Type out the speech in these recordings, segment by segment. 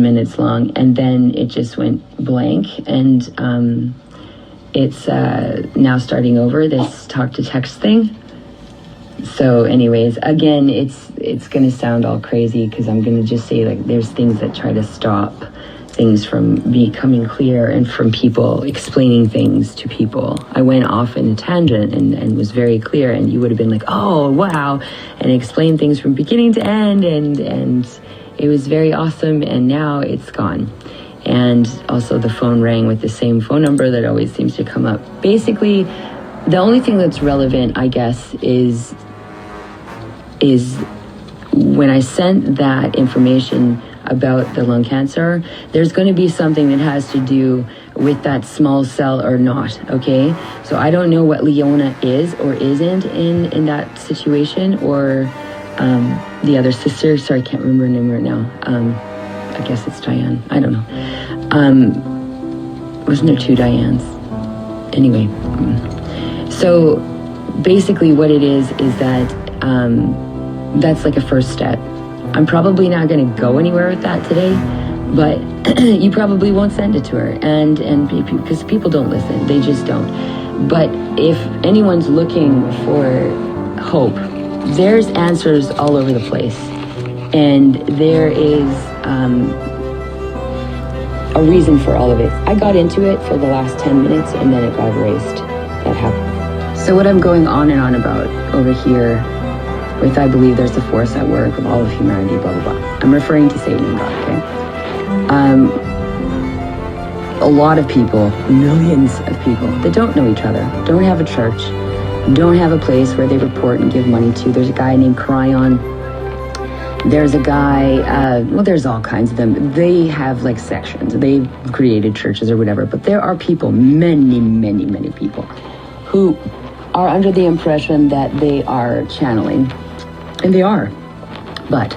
minutes long, and then it just went blank, and it's now starting over, this talk to text thing. So anyways, again, it's gonna sound all crazy because I'm gonna just say, like, there's things that try to stop things from becoming clear and from people explaining things to people. I went off in a tangent and was very clear, and you would have been like, oh wow, and explained things from beginning to end, and it was very awesome, and now it's gone. And also the phone rang with the same phone number that always seems to come up. Basically, the only thing that's relevant, I guess, is when I sent that information about the lung cancer, there's going to be something that has to do with that small cell or not, okay? So I don't know what Leona is or isn't in that situation, or the other sister, sorry, I can't remember her name right now. I guess it's Diane, I don't know. Wasn't there two Dianes? Anyway, so basically what it is that that's like a first step. I'm probably not going to go anywhere with that today, but you probably won't send it to her, and because people don't listen, they just don't. But if anyone's looking for hope, there's answers all over the place, and there is a reason for all of it. I got into it for the last 10 minutes, and then it got erased. That happened. So what I'm going on and on about over here with, I believe there's a force at work of all of humanity, blah, blah, blah. I'm referring to Satan and God, okay? A lot of people, millions of people that don't know each other, don't have a church, don't have a place where they report and give money to. There's a guy named Cryon. There's a guy, well, there's all kinds of them. They have like sections. They've created churches or whatever, but there are people, many, many, many people who are under the impression that they are channeling, and they are, but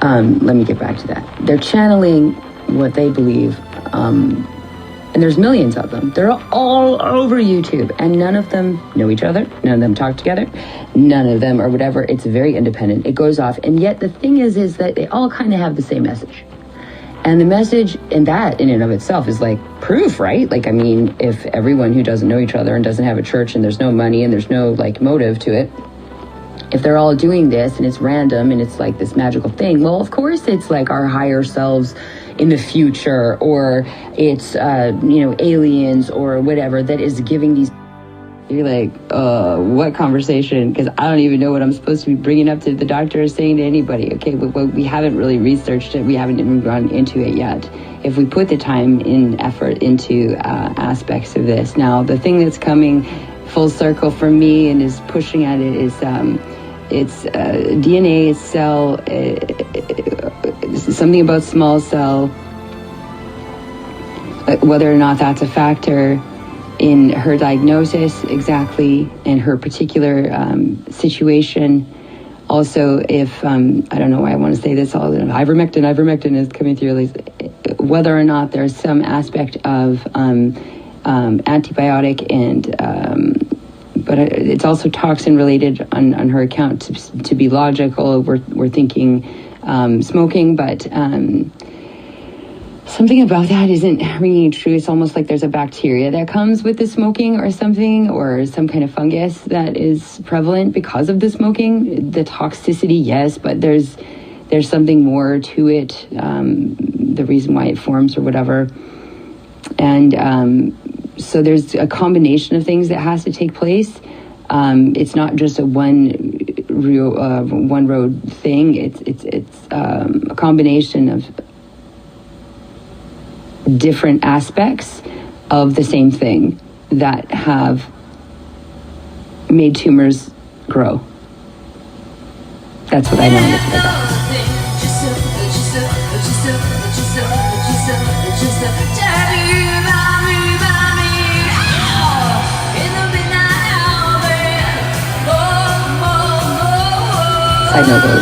let me get back to that. They're channeling what they believe, and there's millions of them. They're all over YouTube, and none of them know each other, none of them talk together, none of them or whatever. It's very independent. It goes off, and yet the thing is that they all kind of have the same message. And the message in that, in and of itself, is like proof, right? Like, I mean, if everyone who doesn't know each other and doesn't have a church and there's no money and there's no like motive to it, if they're all doing this and it's random and it's like this magical thing, well, of course it's like our higher selves in the future, or it's, aliens or whatever that is giving these. You're like, what conversation? Because I don't even know what I'm supposed to be bringing up to the doctor or saying to anybody. Okay, but we haven't really researched it. We haven't even gone into it yet. If we put the time and effort into aspects of this. Now, the thing that's coming full circle for me and is pushing at it is it's DNA cell, something about small cell, whether or not that's a factor in her diagnosis exactly, in her particular situation. Also, if, I don't know why I want to say this, all ivermectin is coming through, whether or not there's some aspect of antibiotic, and but it's also toxin related on her account to be logical. We're thinking smoking, but something about that isn't ringing true. It's almost like there's a bacteria that comes with the smoking or something, or some kind of fungus that is prevalent because of the smoking. The toxicity, yes, but there's something more to it, the reason why it forms or whatever. And so there's a combination of things that has to take place. It's not just a one road thing. It's a combination of different aspects of the same thing that have made tumors grow. That's what I know. That's what I got. Side note though,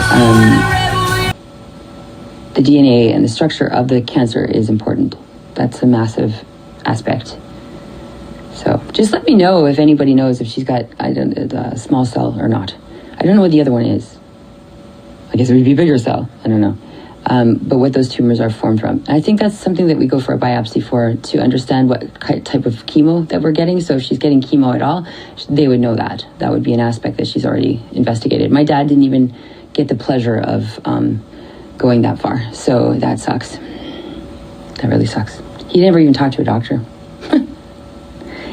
the DNA and the structure of the cancer is important. That's a massive aspect. So just let me know if anybody knows if she's got a small cell or not. I don't know what the other one is. I guess it would be bigger cell. I don't know. but what those tumors are formed from. And I think that's something that we go for a biopsy for, to understand what type of chemo that we're getting. So if she's getting chemo at all, they would know that. That would be an aspect that she's already investigated. My dad didn't even get the pleasure of going that far. So that sucks. That really sucks. He never even talked to a doctor.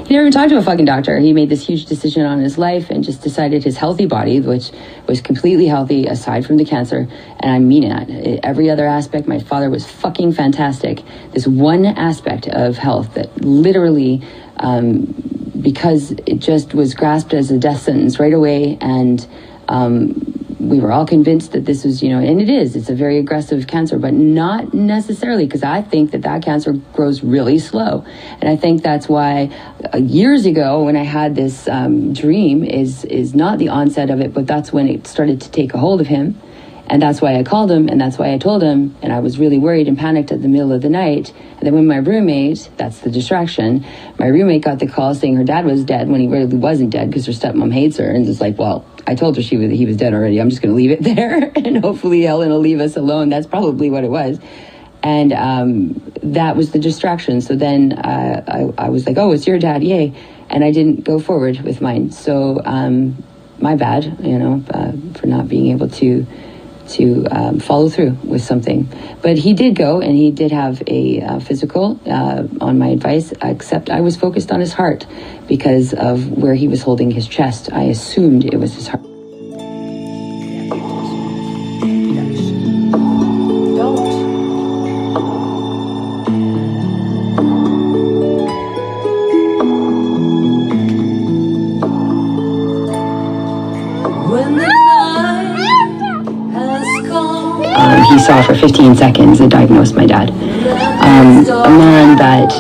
He never even talked to a fucking doctor. He made this huge decision on his life and just decided his healthy body, which was completely healthy aside from the cancer, and I mean it. Every other aspect, my father was fucking fantastic. This one aspect of health that literally, because it just was grasped as a death sentence right away, and we were all convinced that this was, and it's a very aggressive cancer, but not necessarily, because I think that cancer grows really slow. And I think that's why years ago when I had this dream is not the onset of it, but that's when it started to take a hold of him. And that's why I called him, and that's why I told him, and I was really worried and panicked at the middle of the night. And then when my roommate, that's the distraction, my roommate got the call saying her dad was dead when he really wasn't dead, because her stepmom hates her, and it's like, well, I told her he was dead already. I'm just going to leave it there, and hopefully Helen will leave us alone. That's probably what it was. And that was the distraction. So then I was like, oh, it's your dad, yay. And I didn't go forward with mine. So my bad, for not being able to follow through with something. But he did go, and he did have a physical on my advice, except I was focused on his heart because of where he was holding his chest. I assumed it was his heart. He saw for 15 seconds and diagnosed my dad. A man that,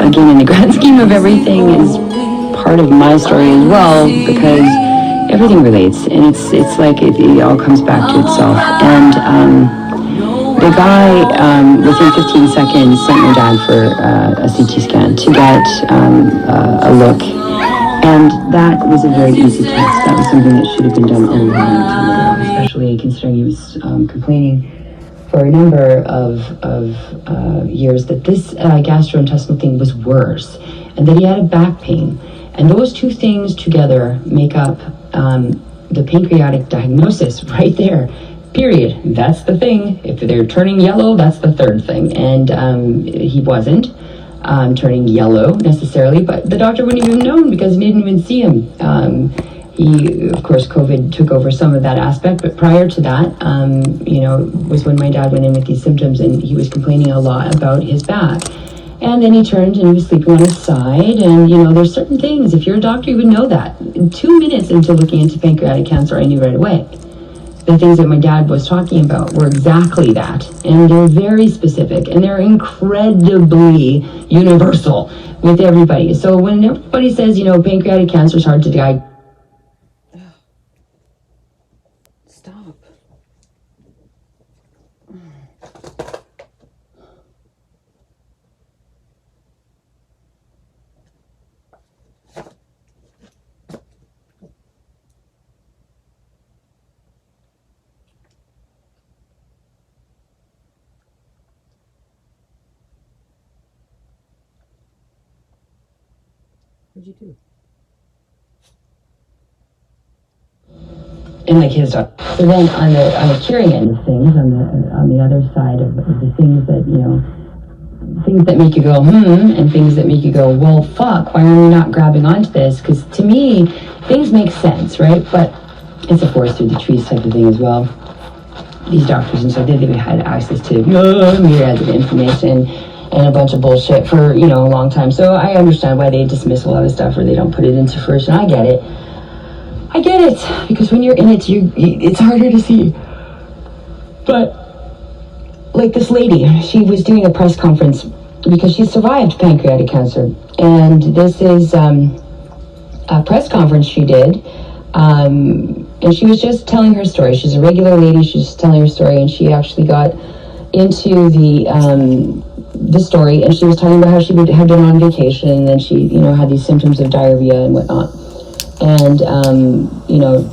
again, in the grand scheme of everything, is part of my story as well, because everything relates, and it's like it all comes back to itself. And the guy, within 15 seconds, sent my dad for a CT scan to get a look. And that was a very easy test. That was something that should have been done a long time ago, especially considering he was complaining for a number of years that this gastrointestinal thing was worse, and that he had a back pain. And those two things together make up the pancreatic diagnosis right there. Period. That's the thing. If they're turning yellow, that's the third thing. And he wasn't turning yellow necessarily, but the doctor wouldn't even known because he didn't even see him. He, of course, COVID took over some of that aspect, but prior to that, was when my dad went in with these symptoms, and he was complaining a lot about his back. And then he turned and he was sleeping on his side, and there's certain things, if you're a doctor, you would know that. In 2 minutes into looking into pancreatic cancer, I knew right away. The things that my dad was talking about were exactly that, and they're very specific, and they're incredibly universal with everybody. So when everybody says, pancreatic cancer is hard to diagnose, stop. What'd you do? And like his doctor. So then on the curing end of things, on the other side of the things that, things that make you go, and things that make you go, well, fuck, why are we not grabbing onto this? Because to me, things make sense, right? But it's a forest through the trees type of thing as well. These doctors and so they had access to myriads of information and a bunch of bullshit for, a long time. So I understand why they dismiss a lot of stuff or they don't put it into fruition. I get it. Because when you're in it, it's harder to see. But like this lady, she was doing a press conference because she survived pancreatic cancer. And this is a press conference she did. And she was just telling her story. She's a regular lady. She's just telling her story. And she actually got into the story, and she was talking about how she had been on vacation, and then she, had these symptoms of diarrhea and whatnot. And,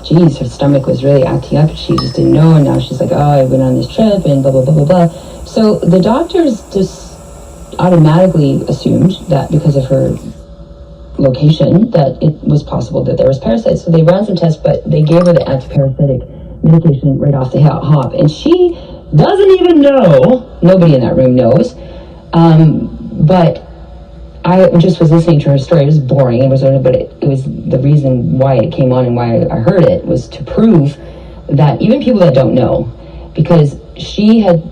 geez, her stomach was really acting up. She just didn't know. And now she's like, oh, I went on this trip and blah, blah, blah, blah, blah. So the doctors just automatically assumed that because of her location, that it was possible that there was parasites. So they ran some tests, but they gave her the antiparasitic medication right off the hop. And she doesn't even know, nobody in that room knows, but I just was listening to her story. It was boring. It was the reason why it came on and why I heard it was to prove that even people that don't know, because she had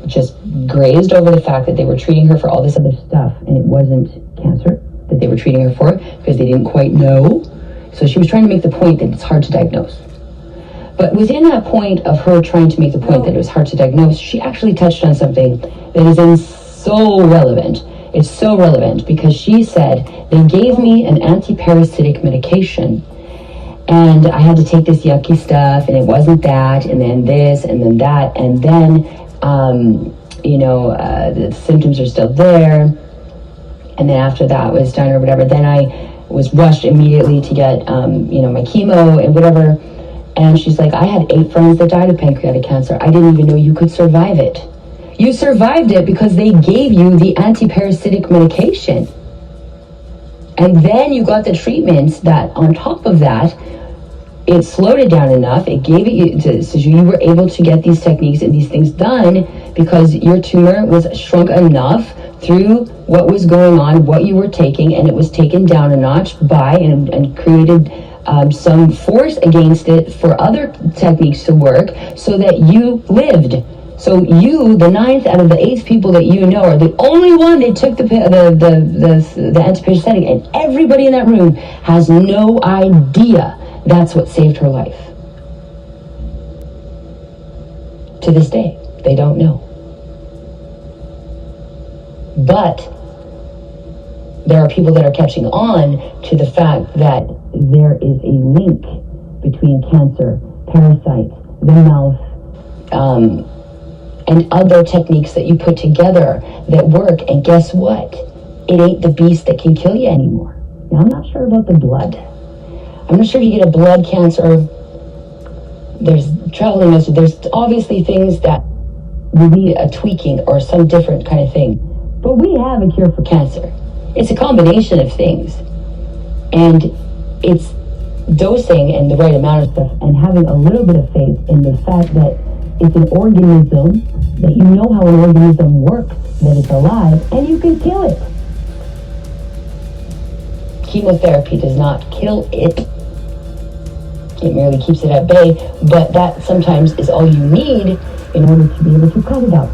just grazed over the fact that they were treating her for all this other stuff and it wasn't cancer that they were treating her for because they didn't quite know. So she was trying to make the point that it's hard to diagnose. But within that point of her trying to make the point that it was hard to diagnose, she actually touched on something that is so relevant. It's so relevant because she said, they gave me an anti-parasitic medication and I had to take this yucky stuff and it wasn't that, and then this and then that, and then, the symptoms are still there. And then after that was done or whatever, then I was rushed immediately to get, my chemo and whatever. And she's like, I had 8 friends that died of pancreatic cancer. I didn't even know you could survive it. You survived it because they gave you the anti-parasitic medication. And then you got the treatments that on top of that, it slowed it down enough. It gave it so you were able to get these techniques and these things done because your tumor was shrunk enough through what was going on, what you were taking, and it was taken down a notch by and created some force against it for other techniques to work so that you lived. So you, the 9th out of the 8 people that you know, are the only one that took the antiparasitic, and everybody in that room has no idea that's what saved her life. To this day, they don't know. But there are people that are catching on to the fact that there is a link between cancer, parasites, the mouth, and other techniques that you put together that work. And guess what? It ain't the beast that can kill you anymore. Now, I'm not sure about the blood. I'm not sure if you get a blood cancer. There's traveling message. There's obviously things that will need a tweaking or some different kind of thing. But we have a cure for cancer. It's a combination of things. And it's dosing and the right amount of stuff and having a little bit of faith in the fact that it's an organism, that you know how an organism works, that it's alive, and you can kill it. Chemotherapy does not kill it. It merely keeps it at bay, but that sometimes is all you need in order to be able to cut it out.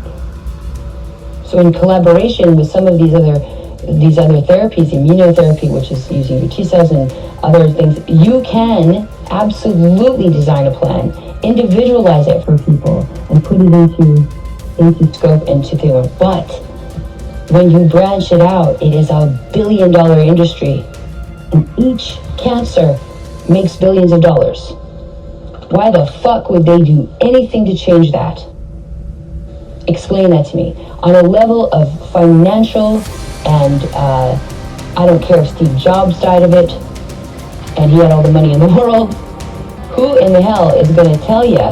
So in collaboration with some of these other therapies, immunotherapy, which is using your T cells and other things, you can absolutely design a plan, individualize it for people, and put it into scope and to theory. But when you branch it out, it is a billion-dollar industry, and each cancer makes billions of dollars. Why the fuck would they do anything to change that? Explain that to me. On a level of financial and I don't care if Steve Jobs died of it and he had all the money in the world, who in the hell is going to tell you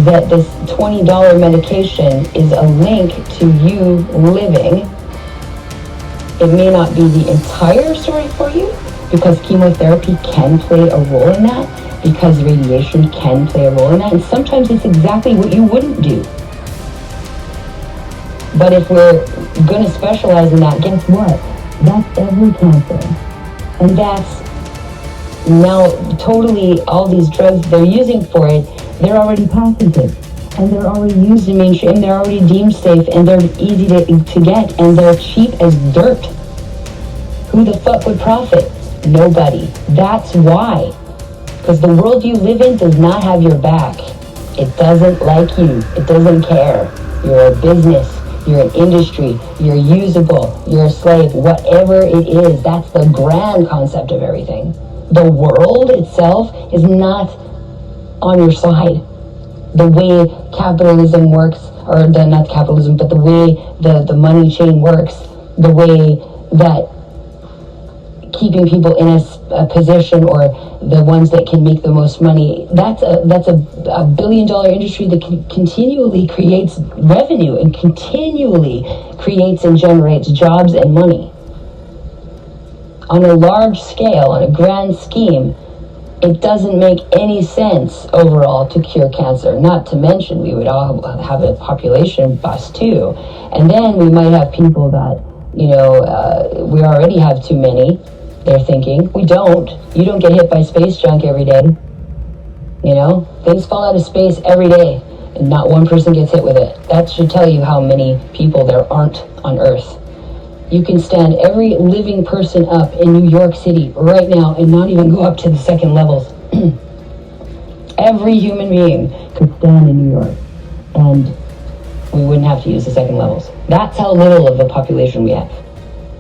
that this $20 medication is a link to you living? It may not be the entire story for you, because chemotherapy can play a role in that, because radiation can play a role in that, and sometimes it's exactly what you wouldn't do. But if we're going to specialize in that, guess what? That's every cancer. And that's now totally all these drugs they're using for it, they're already patented. And they're already used in mainstream, and they're already deemed safe, and they're easy to get, and they're cheap as dirt. Who the fuck would profit? Nobody. That's why. Because the world you live in does not have your back. It doesn't like you. It doesn't care. You're a business. You're an industry. You're usable. You're a slave. Whatever it is, that's the grand concept of everything. The world itself is not on your side. The way capitalism works, or not capitalism, but the way the money chain works, the way that keeping people in a position, or the ones that can make the most money. That's a billion-dollar industry that continually creates revenue and continually creates and generates jobs and money. On a large scale, on a grand scheme, it doesn't make any sense overall to cure cancer. Not to mention, we would all have a population bust too. And then we might have people that, we already have too many, they're thinking. We don't. You don't get hit by space junk every day. Things fall out of space every day, and not one person gets hit with it. That should tell you how many people there aren't on Earth. You can stand every living person up in New York City right now and not even go up to the second levels. Every human being could stand in New York, and we wouldn't have to use the second levels. That's how little of a population we have.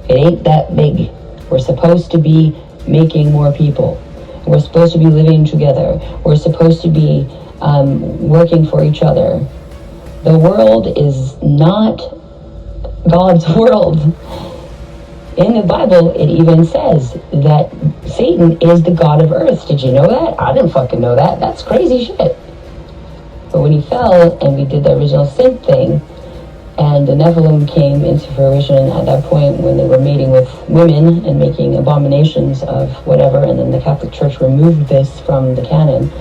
It ain't that big. We're supposed to be making more people. We're supposed to be living together. We're supposed to be working for each other. The world is not God's world. In the Bible, it even says that Satan is the god of earth. Did you know that? I didn't fucking know that. That's crazy shit. But when he fell and we did the original sin thing, and the Nephilim came into fruition at that point when they were mating with women and making abominations of whatever, and then the Catholic Church removed this from the canon,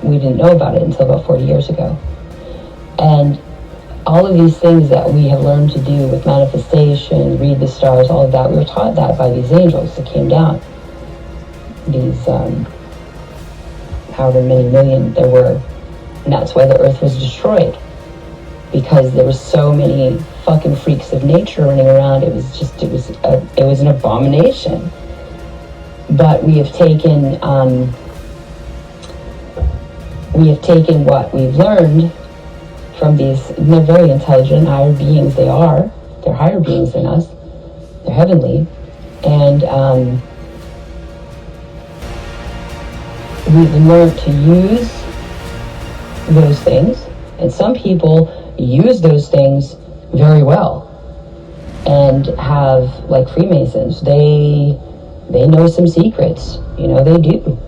we didn't know about it until about 40 years ago. And all of these things that we have learned to do with manifestation, read the stars, all of that, we were taught that by these angels that came down. These, however many million there were. And that's why the earth was destroyed. Because there were so many fucking freaks of nature running around. It was an abomination. But we have taken what we've learned from these, and they're very intelligent, higher beings they are. They're higher beings than us. They're heavenly. And we've learned to use those things. And some people use those things very well. And have, like Freemasons, they know some secrets. They do.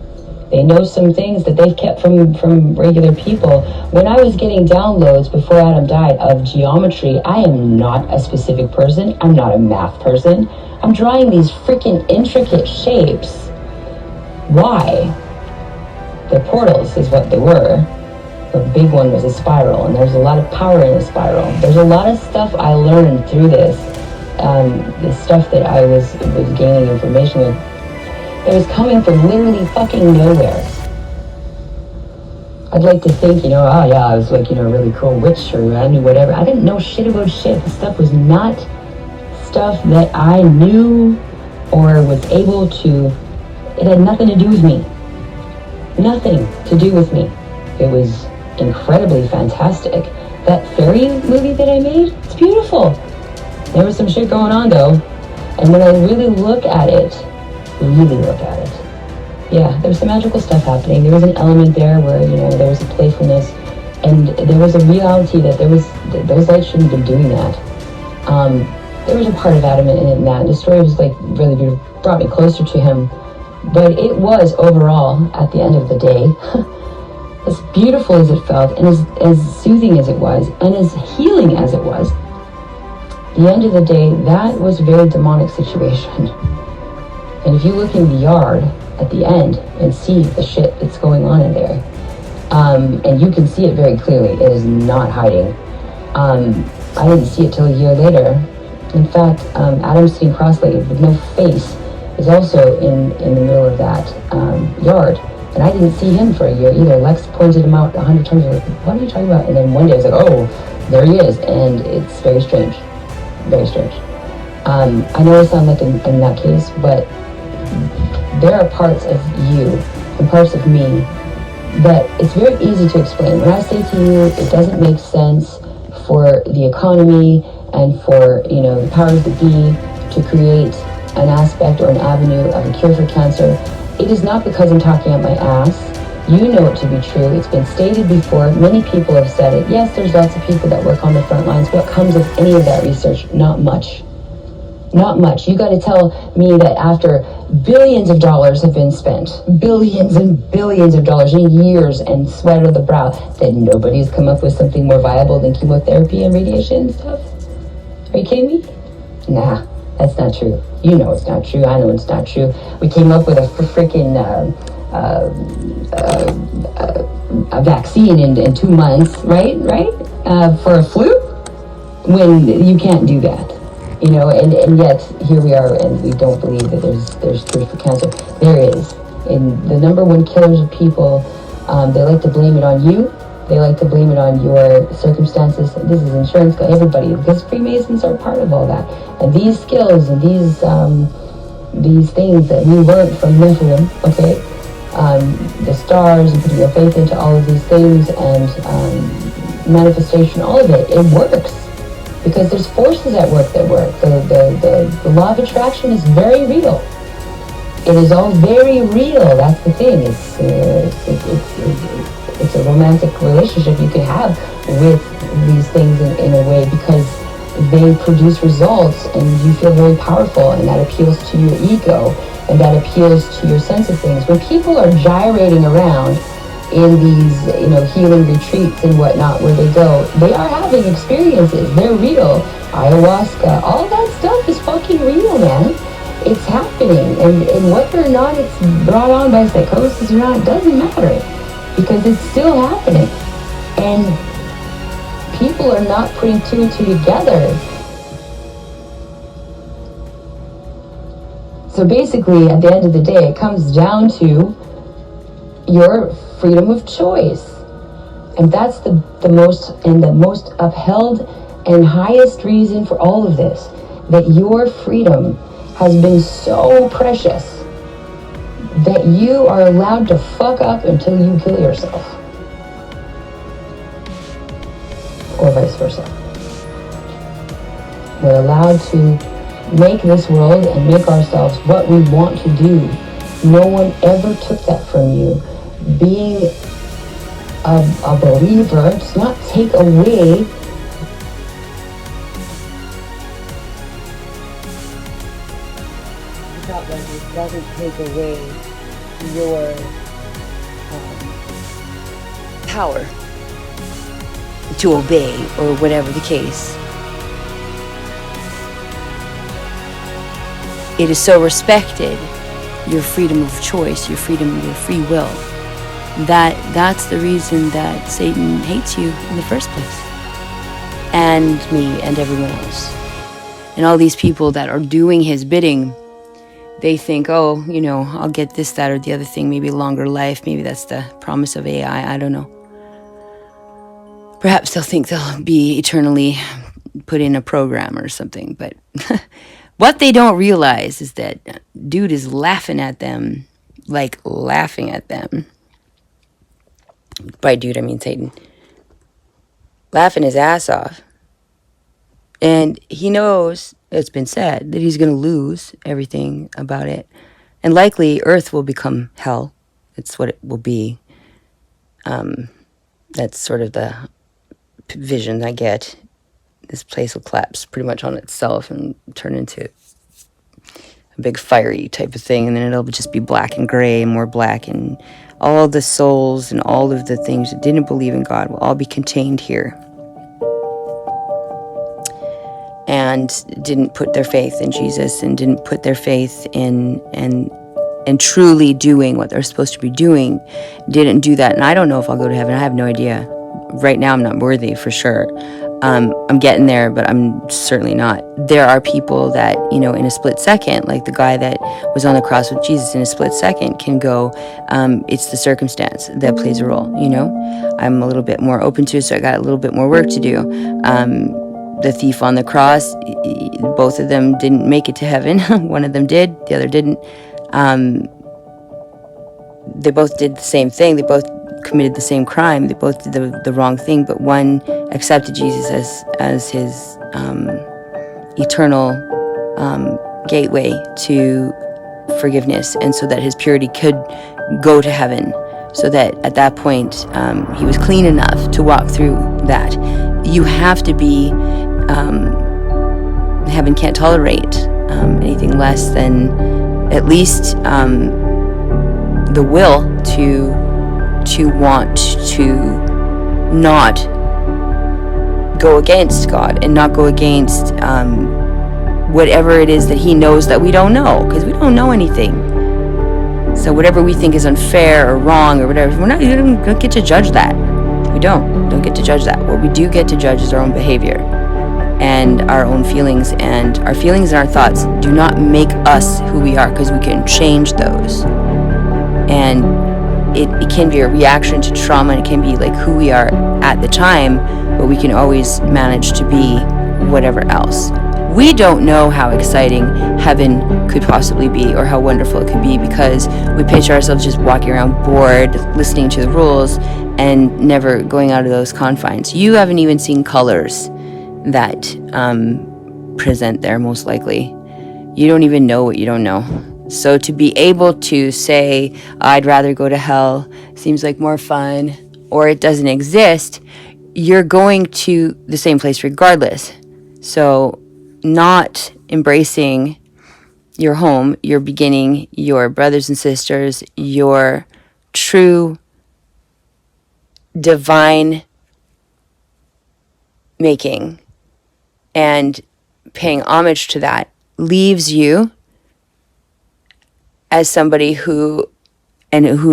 They know some things that they've kept from regular people. When I was getting downloads before Adam died of geometry, I am not a specific person. I'm not a math person. I'm drawing these freaking intricate shapes. Why? The portals is what they were. The big one was a spiral, and there's a lot of power in the spiral. There's a lot of stuff I learned through this. The stuff that I was gaining information with. It was coming from literally fucking nowhere. I'd like to think, I was like, a really cool witch, or I knew whatever. I didn't know shit about shit. The stuff was not stuff that I knew or was able to, it had nothing to do with me. Nothing to do with me. It was incredibly fantastic. That fairy movie that I made, it's beautiful. There was some shit going on though. And when I really look at it, yeah, there's some magical stuff happening. There was an element there where, there was a playfulness, and there was a reality that those lights shouldn't have been doing that. There was a part of Adam in that, and the story was like really beautiful, brought me closer to him. But it was overall, at the end of the day, as beautiful as it felt, and as soothing as it was, and as healing as it was, at the end of the day, that was a very demonic situation. And if you look in the yard at the end and see the shit that's going on in there, and you can see it very clearly, it is not hiding. I didn't see it till a year later. In fact, Adam sitting cross-legged with no face is also in the middle of that yard. And I didn't see him for a year either. Lex pointed him out 100 times. Like, what are you talking about? And then one day I was like, oh, there he is. And it's very strange. Very strange. I know I sound like in that case, but there are parts of you and parts of me that it's very easy to explain. When I say to you, it doesn't make sense for the economy and for, the powers that be to create an aspect or an avenue of a cure for cancer. It is not because I'm talking out my ass. You know it to be true. It's been stated before. Many people have said it. Yes, there's lots of people that work on the front lines. What comes of any of that research? Not much. Not much. You got to tell me that after billions of dollars have been spent, billions and billions of dollars in years and sweat of the brow, that nobody's come up with something more viable than chemotherapy and radiation and stuff? Are you kidding me? Nah, that's not true. You know it's not true. I know it's not true. We came up with a freaking a vaccine in 2 months, right? For a flu, when you can't do that. And yet here we are, and we don't believe that there's cure for cancer. There is. And the number one killers of people, they like to blame it on you. They like to blame it on your circumstances. This is insurance, everybody, because Freemasons are part of all that. And these skills and these things that we learned from Nephilim, okay, the stars and putting your faith into all of these things and manifestation, all of it works. Because there's forces at work that work. The law of attraction is very real. It is all very real. That's the thing. It's a romantic relationship you can have with these things in a way, because they produce results and you feel very powerful, and that appeals to your ego and that appeals to your sense of things. When people are gyrating around in these, healing retreats and whatnot, where they go, they are having experiences. They're real. Ayahuasca, all that stuff is fucking real, man. It's happening. And whether or not it's brought on by psychosis or not, it doesn't matter, because it's still happening. And people are not putting two and two together. So basically, at the end of the day, it comes down to your freedom of choice. And that's the most upheld and highest reason for all of this, that your freedom has been so precious that you are allowed to fuck up until you kill yourself, or vice versa. We're allowed to make this world and make ourselves what we want to do. No one ever took that from you. Being a believer does not take away it doesn't take away your power to obey, or whatever the case. It is so respected, your freedom of choice, your freedom, your free will, that's the reason that Satan hates you in the first place, and me and everyone else. And all these people that are doing his bidding, they think, oh, I'll get this, that, or the other thing, maybe a longer life, maybe that's the promise of AI, I don't know. Perhaps they'll think they'll be eternally put in a program or something, but what they don't realize is that dude is laughing at them, like laughing at them. By dude, I mean Satan. Laughing his ass off. And he knows, it's been said, that he's going to lose everything about it. And likely Earth will become hell. It's what it will be. That's sort of the vision I get. This place will collapse pretty much on itself and turn into a big fiery type of thing. And then it'll just be black and gray, more black, and all the souls and all of the things that didn't believe in God will all be contained here, and didn't put their faith in Jesus, and didn't put their faith in and truly doing what they're supposed to be doing, didn't do that. And I don't know if I'll go to heaven. I have no idea. Right now I'm not worthy, for sure. I'm getting there, but I'm certainly not. There are people that, in a split second, like the guy that was on the cross with Jesus, in a split second can go, it's the circumstance that plays a role, I'm a little bit more open to it, so I got a little bit more work to do. The thief on the cross, both of them didn't make it to heaven. One of them did, the other didn't. They both did the same thing. They both committed the same crime. They both did the wrong thing, but one accepted Jesus as his eternal gateway to forgiveness, and so that his purity could go to heaven, so that at that point he was clean enough to walk through that. You have to be, heaven can't tolerate anything less than at least the will to want to not go against God and not go against whatever it is that he knows that we don't know, because we don't know anything. So whatever we think is unfair or wrong or whatever, we don't get to judge that. We don't get to judge that. What we do get to judge is our own behavior and our own feelings, and our feelings and our thoughts do not make us who we are, because we can change those. And it can be a reaction to trauma, and it can be like who we are at the time, but we can always manage to be whatever else. We don't know how exciting heaven could possibly be or how wonderful it could be, because we picture ourselves just walking around bored, listening to the rules, and never going out of those confines. You haven't even seen colors that present there, most likely. You don't even know what you don't know. So to be able to say, I'd rather go to hell, seems like more fun, or it doesn't exist, you're going to the same place regardless. So not embracing your home, your beginning, your brothers and sisters, your true divine making, and paying homage to that leaves you as somebody who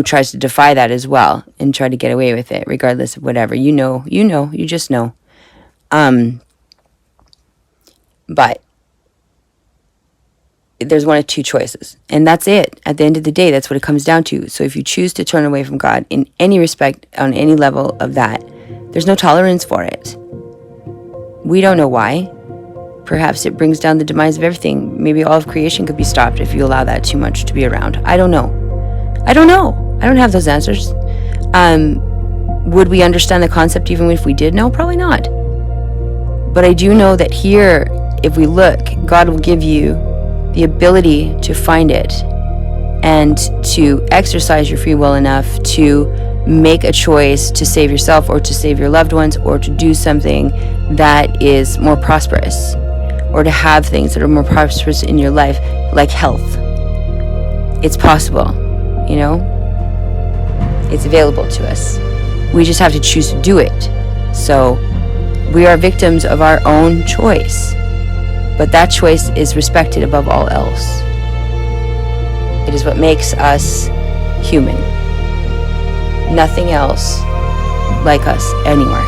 tries to defy that as well and try to get away with it regardless of whatever. You just know. But there's one of two choices, and that's it. At the end of the day, that's what it comes down to. So if you choose to turn away from God in any respect, on any level of that, there's no tolerance for it. We don't know why. Perhaps it brings down the demise of everything. Maybe all of creation could be stopped if you allow that too much to be around. I don't know. I don't have those answers. Would we understand the concept even if we did know? Probably not. But I do know that here, if we look, God will give you the ability to find it and to exercise your free will enough to make a choice to save yourself or to save your loved ones or to do something that is more prosperous, or to have things that are more prosperous in your life, like health. It's possible, it's available to us. We just have to choose to do it. So we are victims of our own choice, but that choice is respected above all else. It is what makes us human. Nothing else like us anywhere.